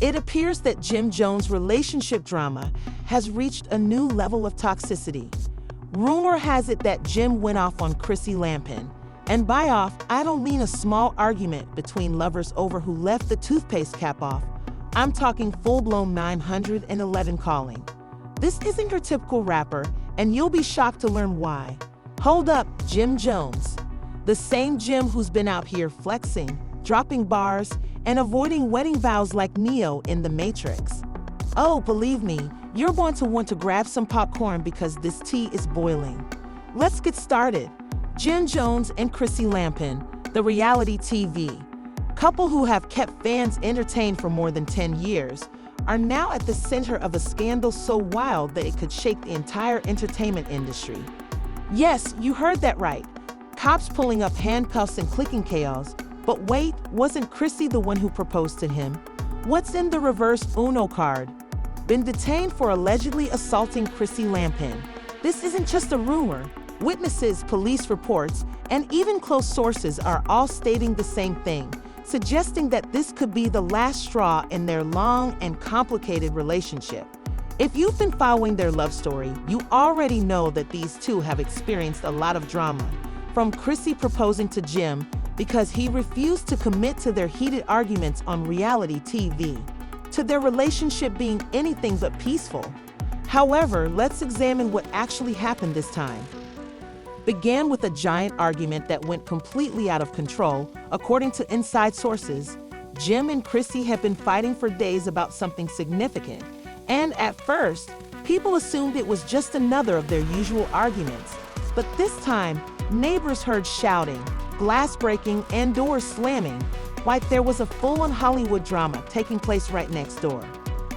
It appears that Jim Jones' relationship drama has reached a new level of toxicity. Rumor has it that Jim went off on Chrissy Lampkin. And by off, I don't mean a small argument between lovers over who left the toothpaste cap off. I'm talking full-blown 911 calling. This isn't your typical rapper, and you'll be shocked to learn why. Hold up, Jim Jones. The same Jim who's been out here flexing, dropping bars, and avoiding wedding vows like Neo in The Matrix. Oh, believe me, you're going to want to grab some popcorn because this tea is boiling. Let's get started. Jim Jones and Chrissy Lampkin, the reality TV couple who have kept fans entertained for more than 10 years, are now at the center of a scandal so wild that it could shake the entire entertainment industry. Yes, you heard that right. Cops pulling up handcuffs and clicking chaos. But wait, wasn't Chrissy the one who proposed to him? What's in the reverse Uno card? Been detained for allegedly assaulting Chrissy Lampkin. This isn't just a rumor. Witnesses, police reports, and even close sources are all stating the same thing, suggesting that this could be the last straw in their long and complicated relationship. If you've been following their love story, you already know that these two have experienced a lot of drama, from Chrissy proposing to Jim because he refused to commit to their heated arguments on reality TV, to their relationship being anything but peaceful. However, let's examine what actually happened this time. Began with a giant argument that went completely out of control. According to inside sources, Jim and Chrissy have been fighting for days about something significant, and at first, people assumed it was just another of their usual arguments. But this time, neighbors heard shouting, glass breaking, and doors slamming, like there was a full-on Hollywood drama taking place right next door.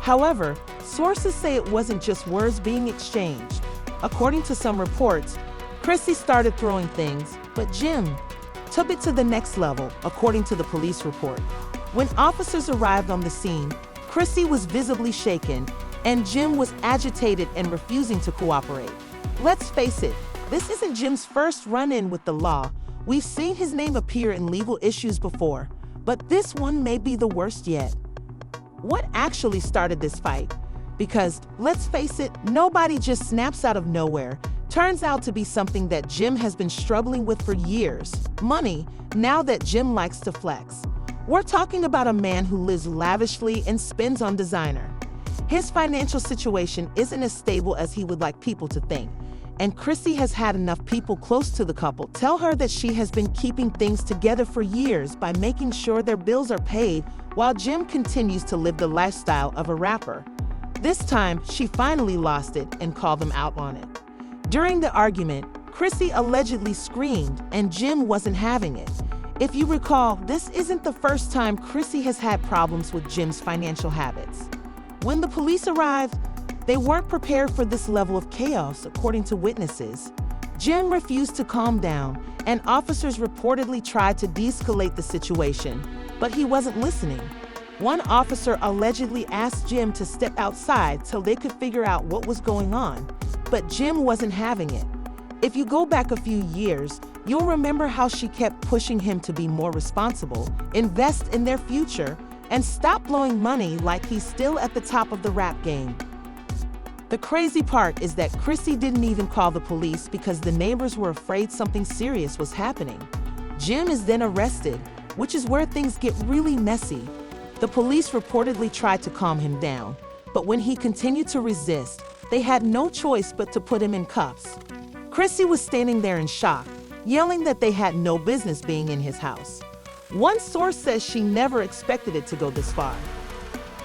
However, sources say it wasn't just words being exchanged. According to some reports, Chrissy started throwing things, but Jim took it to the next level, according to the police report. When officers arrived on the scene, Chrissy was visibly shaken, and Jim was agitated and refusing to cooperate. Let's face it, this isn't Jim's first run-in with the law. We've seen his name appear in legal issues before, but this one may be the worst yet. What actually started this fight? Because, let's face it, nobody just snaps out of nowhere. Turns out to be something that Jim has been struggling with for years. Money, now that Jim likes to flex. We're talking about a man who lives lavishly and spends on designer. His financial situation isn't as stable as he would like people to think. And Chrissy has had enough people close to the couple tell her that she has been keeping things together for years by making sure their bills are paid while Jim continues to live the lifestyle of a rapper. This time, she finally lost it and called them out on it. During the argument, Chrissy allegedly screamed and Jim wasn't having it. If you recall, this isn't the first time Chrissy has had problems with Jim's financial habits. When the police arrived, they weren't prepared for this level of chaos, according to witnesses. Jim refused to calm down, and officers reportedly tried to de-escalate the situation, but he wasn't listening. One officer allegedly asked Jim to step outside so they could figure out what was going on, but Jim wasn't having it. If you go back a few years, you'll remember how she kept pushing him to be more responsible, invest in their future, and stop blowing money like he's still at the top of the rap game. The crazy part is that Chrissy didn't even call the police because the neighbors were afraid something serious was happening. Jim is then arrested, which is where things get really messy. The police reportedly tried to calm him down, but when he continued to resist, they had no choice but to put him in cuffs. Chrissy was standing there in shock, yelling that they had no business being in his house. One source says she never expected it to go this far.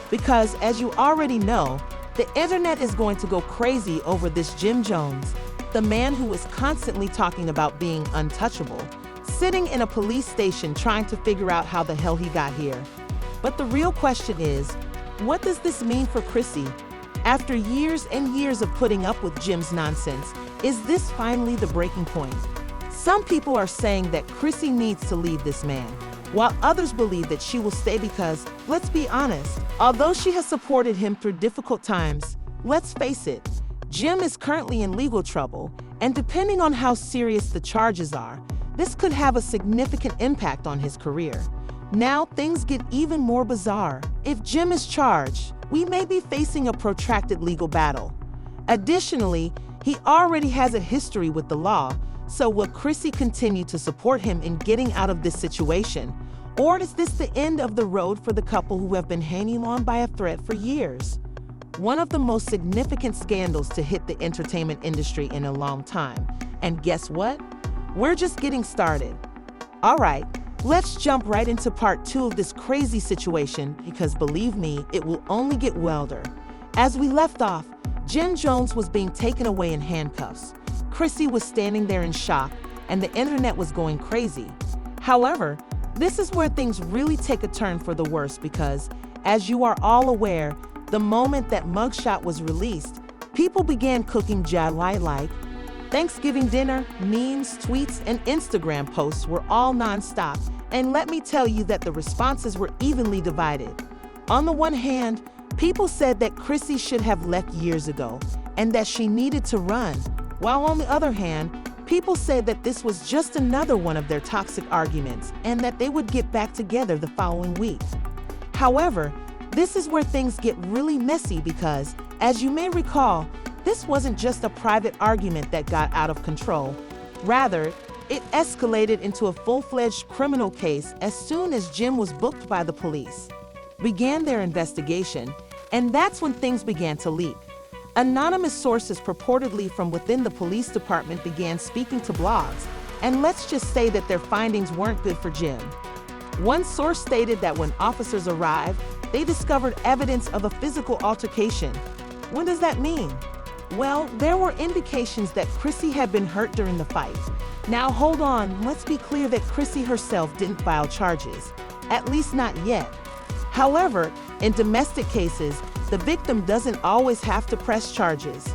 Because, as you already know, the internet is going to go crazy over this Jim Jones, the man who is constantly talking about being untouchable, sitting in a police station trying to figure out how the hell he got here. But the real question is, what does this mean for Chrissy? After years and years of putting up with Jim's nonsense, is this finally the breaking point? Some people are saying that Chrissy needs to leave this man, while others believe that she will stay because, let's be honest, although she has supported him through difficult times, let's face it, Jim is currently in legal trouble, and depending on how serious the charges are, this could have a significant impact on his career. Now things get even more bizarre. If Jim is charged, we may be facing a protracted legal battle. Additionally, he already has a history with the law, so will Chrissy continue to support him in getting out of this situation? Or is this the end of the road for the couple who have been hanging on by a thread for years? One of the most significant scandals to hit the entertainment industry in a long time. And guess what? We're just getting started. All right, let's jump right into part 2 of this crazy situation because believe me, it will only get wilder. As we left off, Jim Jones was being taken away in handcuffs. Chrissy was standing there in shock, and the internet was going crazy. However, this is where things really take a turn for the worse because, as you are all aware, the moment that mugshot was released, people began cooking July like Thanksgiving dinner, memes, tweets, and Instagram posts were all nonstop, and let me tell you that the responses were evenly divided. On the one hand, people said that Chrissy should have left years ago and that she needed to run, while on the other hand, people said that this was just another one of their toxic arguments and that they would get back together the following week. However, this is where things get really messy because, as you may recall, this wasn't just a private argument that got out of control. Rather, it escalated into a full-fledged criminal case as soon as Jim was booked by the police, began their investigation, and that's when things began to leak. Anonymous sources purportedly from within the police department began speaking to blogs, and let's just say that their findings weren't good for Jim. One source stated that when officers arrived, they discovered evidence of a physical altercation. What does that mean? Well, there were indications that Chrissy had been hurt during the fight. Now hold on, let's be clear that Chrissy herself didn't file charges, at least not yet. However, in domestic cases, the victim doesn't always have to press charges.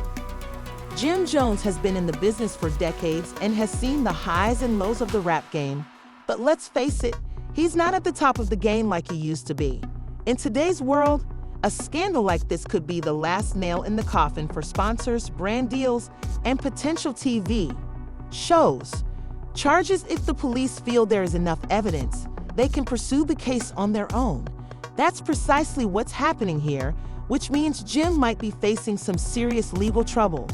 Jim Jones has been in the business for decades and has seen the highs and lows of the rap game. But let's face it, he's not at the top of the game like he used to be. In today's world, a scandal like this could be the last nail in the coffin for sponsors, brand deals, and potential TV shows. Charges if the police feel there is enough evidence, they can pursue the case on their own. That's precisely what's happening here, which means Jim might be facing some serious legal trouble.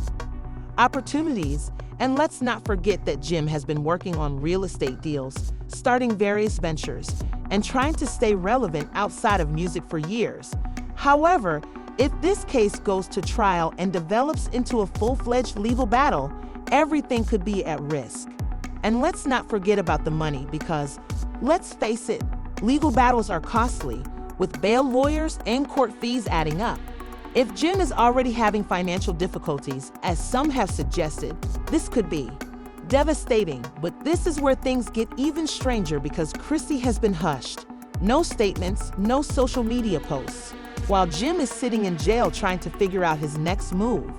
Opportunities, and let's not forget that Jim has been working on real estate deals, starting various ventures, and trying to stay relevant outside of music for years. However, if this case goes to trial and develops into a full-fledged legal battle, everything could be at risk. And let's not forget about the money because, let's face it, legal battles are costly, with bail lawyers and court fees adding up. If Jim is already having financial difficulties, as some have suggested, this could be devastating. But this is where things get even stranger because Chrissy has been hushed. No statements, no social media posts, while Jim is sitting in jail trying to figure out his next move.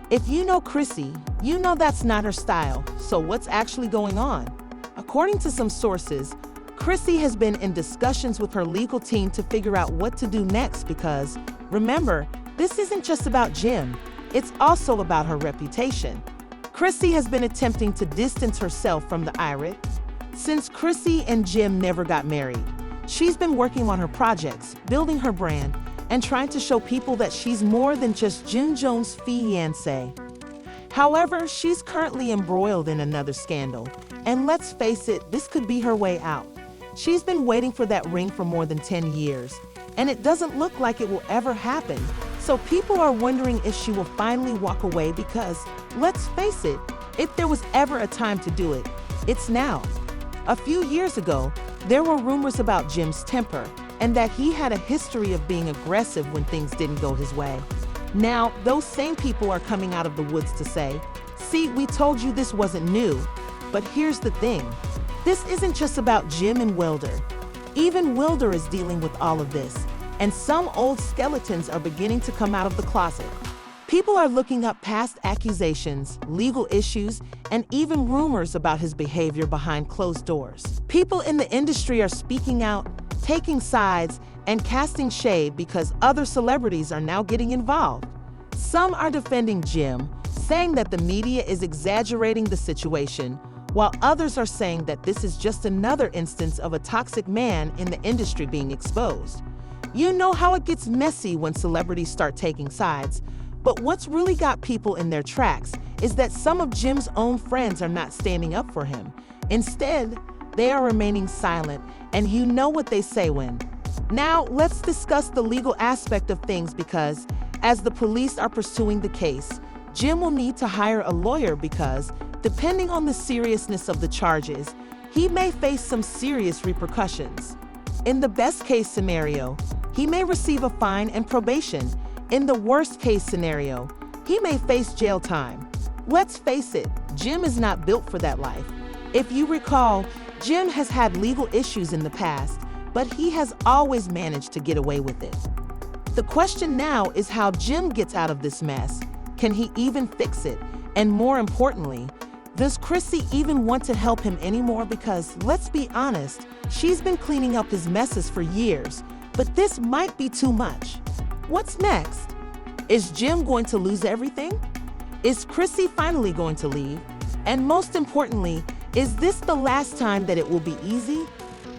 If you know Chrissy, you know that's not her style, so what's actually going on? According to some sources, Chrissy has been in discussions with her legal team to figure out what to do next because, remember, this isn't just about Jim, it's also about her reputation. Chrissy has been attempting to distance herself from the irate. Since Chrissy and Jim never got married, she's been working on her projects, building her brand, and trying to show people that she's more than just Jim Jones' fiancé. However, she's currently embroiled in another scandal, and let's face it, this could be her way out. She's been waiting for that ring for more than 10 years, and it doesn't look like it will ever happen. So people are wondering if she will finally walk away because, let's face it, if there was ever a time to do it, it's now. A few years ago, there were rumors about Jim's temper and that he had a history of being aggressive when things didn't go his way. Now, those same people are coming out of the woods to say, see, we told you this wasn't new. But here's the thing. This isn't just about Jim and Wilder. Even Wilder is dealing with all of this, and some old skeletons are beginning to come out of the closet. People are looking up past accusations, legal issues, and even rumors about his behavior behind closed doors. People in the industry are speaking out, taking sides, and casting shade because other celebrities are now getting involved. Some are defending Jim, saying that the media is exaggerating the situation, while others are saying that this is just another instance of a toxic man in the industry being exposed. You know how it gets messy when celebrities start taking sides, but what's really got people in their tracks is that some of Jim's own friends are not standing up for him. Instead, they are remaining silent, and you know what they say when. Now, let's discuss the legal aspect of things because, as the police are pursuing the case, Jim will need to hire a lawyer because, depending on the seriousness of the charges, he may face some serious repercussions. In the best-case scenario, he may receive a fine and probation. In the worst-case scenario, he may face jail time. Let's face it, Jim is not built for that life. If you recall, Jim has had legal issues in the past, but he has always managed to get away with it. The question now is how Jim gets out of this mess. Can he even fix it? And more importantly, does Chrissy even want to help him anymore? Because let's be honest, she's been cleaning up his messes for years, but this might be too much. What's next? Is Jim going to lose everything? Is Chrissy finally going to leave? And most importantly, is this the last time that it will be easy?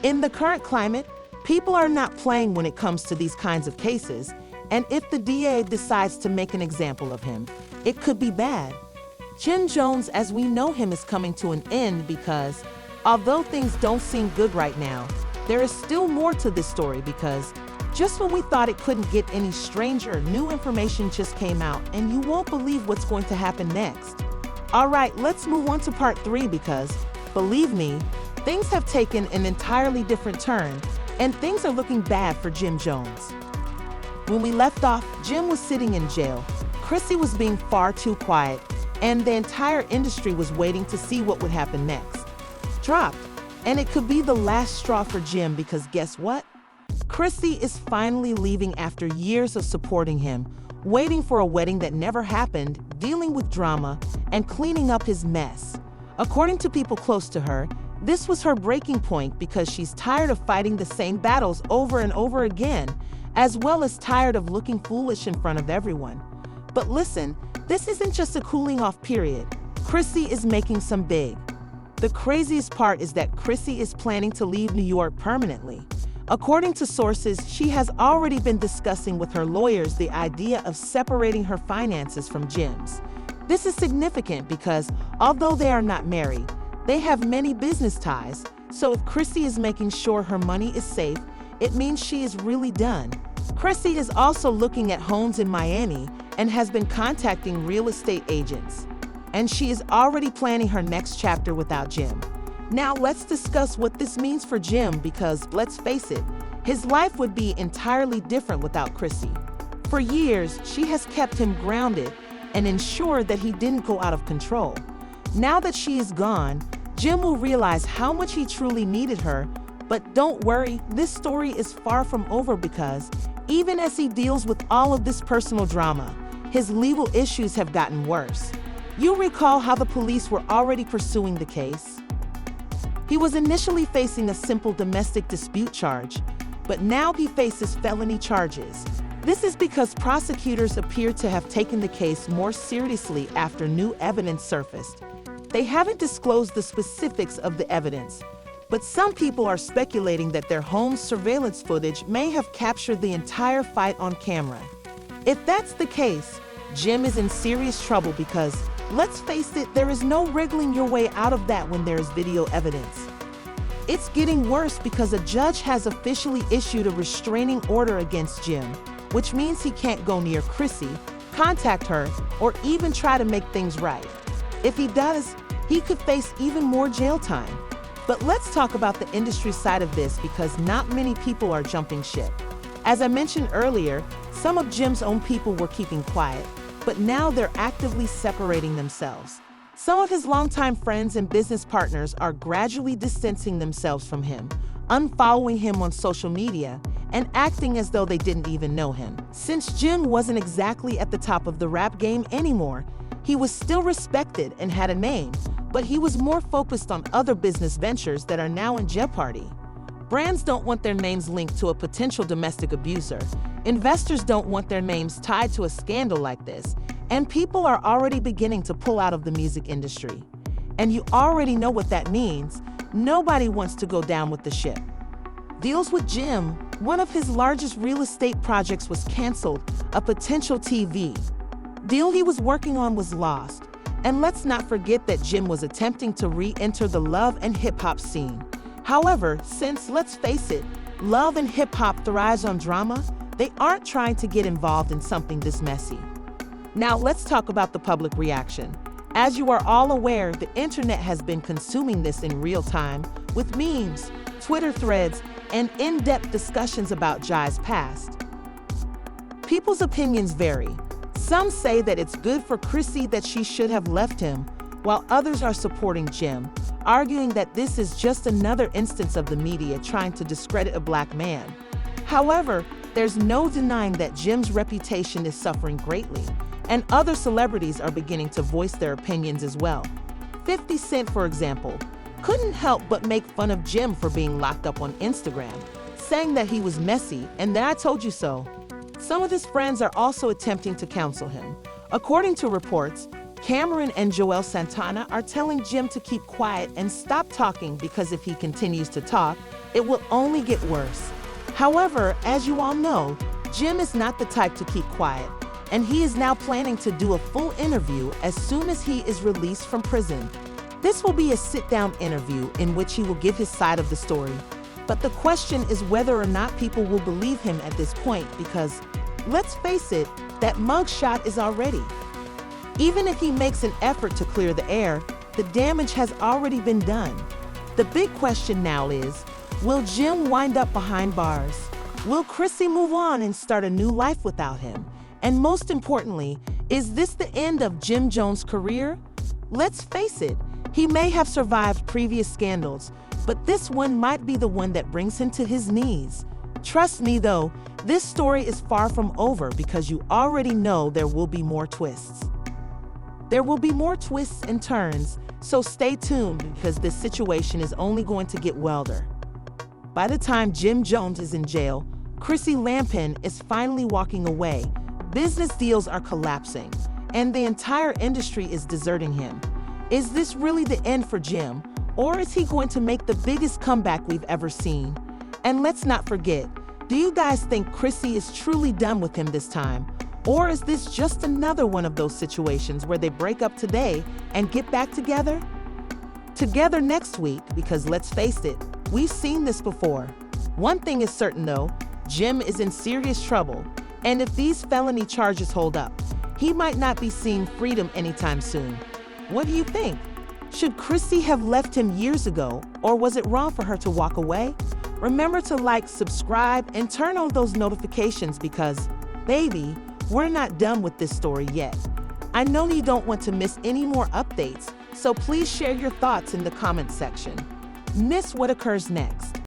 In the current climate, people are not playing when it comes to these kinds of cases, and if the DA decides to make an example of him, it could be bad. Jim Jones, as we know him, is coming to an end because, although things don't seem good right now, there is still more to this story because just when we thought it couldn't get any stranger, new information just came out, and you won't believe what's going to happen next. All right, let's move on to part 3 because, believe me, things have taken an entirely different turn, and things are looking bad for Jim Jones. When we left off, Jim was sitting in jail, Chrissy was being far too quiet, and the entire industry was waiting to see what would happen next. Dropped, and it could be the last straw for Jim because guess what? Chrissy is finally leaving after years of supporting him, waiting for a wedding that never happened, dealing with drama, and cleaning up his mess. According to people close to her, this was her breaking point because she's tired of fighting the same battles over and over again, as well as tired of looking foolish in front of everyone. But listen, this isn't just a cooling off period. Chrissy is making some big. The craziest part is that Chrissy is planning to leave New York permanently. According to sources, she has already been discussing with her lawyers the idea of separating her finances from Jim's. This is significant because, although they are not married, they have many business ties, so if Chrissy is making sure her money is safe, it means she is really done. Chrissy is also looking at homes in Miami and has been contacting real estate agents. And she is already planning her next chapter without Jim. Now let's discuss what this means for Jim because, let's face it, his life would be entirely different without Chrissy. For years, she has kept him grounded and ensured that he didn't go out of control. Now that she is gone, Jim will realize how much he truly needed her. But don't worry, this story is far from over because even as he deals with all of this personal drama, his legal issues have gotten worse. You recall how the police were already pursuing the case? He was initially facing a simple domestic dispute charge, but now he faces felony charges. This is because prosecutors appear to have taken the case more seriously after new evidence surfaced. They haven't disclosed the specifics of the evidence, but some people are speculating that their home surveillance footage may have captured the entire fight on camera. If that's the case, Jim is in serious trouble because, let's face it, there is no wriggling your way out of that when there is video evidence. It's getting worse because a judge has officially issued a restraining order against Jim, which means he can't go near Chrissy, contact her, or even try to make things right. If he does, he could face even more jail time. But let's talk about the industry side of this because not many people are jumping ship. As I mentioned earlier, some of Jim's own people were keeping quiet, but now they're actively separating themselves. Some of his longtime friends and business partners are gradually distancing themselves from him, unfollowing him on social media, and acting as though they didn't even know him. Since Jim wasn't exactly at the top of the rap game anymore, he was still respected and had a name, but he was more focused on other business ventures that are now in jeopardy. Brands don't want their names linked to a potential domestic abuser. Investors don't want their names tied to a scandal like this, and people are already beginning to pull out of the music industry. And you already know what that means. Nobody wants to go down with the ship. Deals with Jim. One of his largest real estate projects was canceled, a potential TV deal he was working on was lost. And let's not forget that Jim was attempting to re-enter the love and hip-hop scene. However, since, let's face it, love and hip-hop thrives on drama, they aren't trying to get involved in something this messy. Now let's talk about the public reaction. As you are all aware, the internet has been consuming this in real time with memes, Twitter threads, and in-depth discussions about Jai's past. People's opinions vary. Some say that it's good for Chrissy that she should have left him, while others are supporting Jim, arguing that this is just another instance of the media trying to discredit a black man. However, there's no denying that Jim's reputation is suffering greatly, and other celebrities are beginning to voice their opinions as well. 50 Cent, for example, couldn't help but make fun of Jim for being locked up on Instagram, saying that he was messy and that I told you so. Some of his friends are also attempting to counsel him. According to reports, Cameron and Joel Santana are telling Jim to keep quiet and stop talking because if he continues to talk, it will only get worse. However, as you all know, Jim is not the type to keep quiet, and he is now planning to do a full interview as soon as he is released from prison. This will be a sit-down interview in which he will give his side of the story. But the question is whether or not people will believe him at this point because, let's face it, that mugshot is already. Even if he makes an effort to clear the air, the damage has already been done. The big question now is, will Jim wind up behind bars? Will Chrissy move on and start a new life without him? And most importantly, is this the end of Jim Jones' career? Let's face it, he may have survived previous scandals, but this one might be the one that brings him to his knees. Trust me though, this story is far from over because you already know there will be more twists. There will be more twists and turns, so stay tuned because this situation is only going to get wilder. By the time Jim Jones is in jail, Chrissy Lampkin is finally walking away. Business deals are collapsing, and the entire industry is deserting him. Is this really the end for Jim, or is he going to make the biggest comeback we've ever seen? And let's not forget, do you guys think Chrissy is truly done with him this time? Or is this just another one of those situations where they break up today and get back together? Together next week, because let's face it, we've seen this before. One thing is certain though, Jim is in serious trouble, and if these felony charges hold up, he might not be seeing freedom anytime soon. What do you think? Should Chrissy have left him years ago, or was it wrong for her to walk away? Remember to like, subscribe, and turn on those notifications because, baby, we're not done with this story yet. I know you don't want to miss any more updates, so please share your thoughts in the comments section. Miss what occurs next.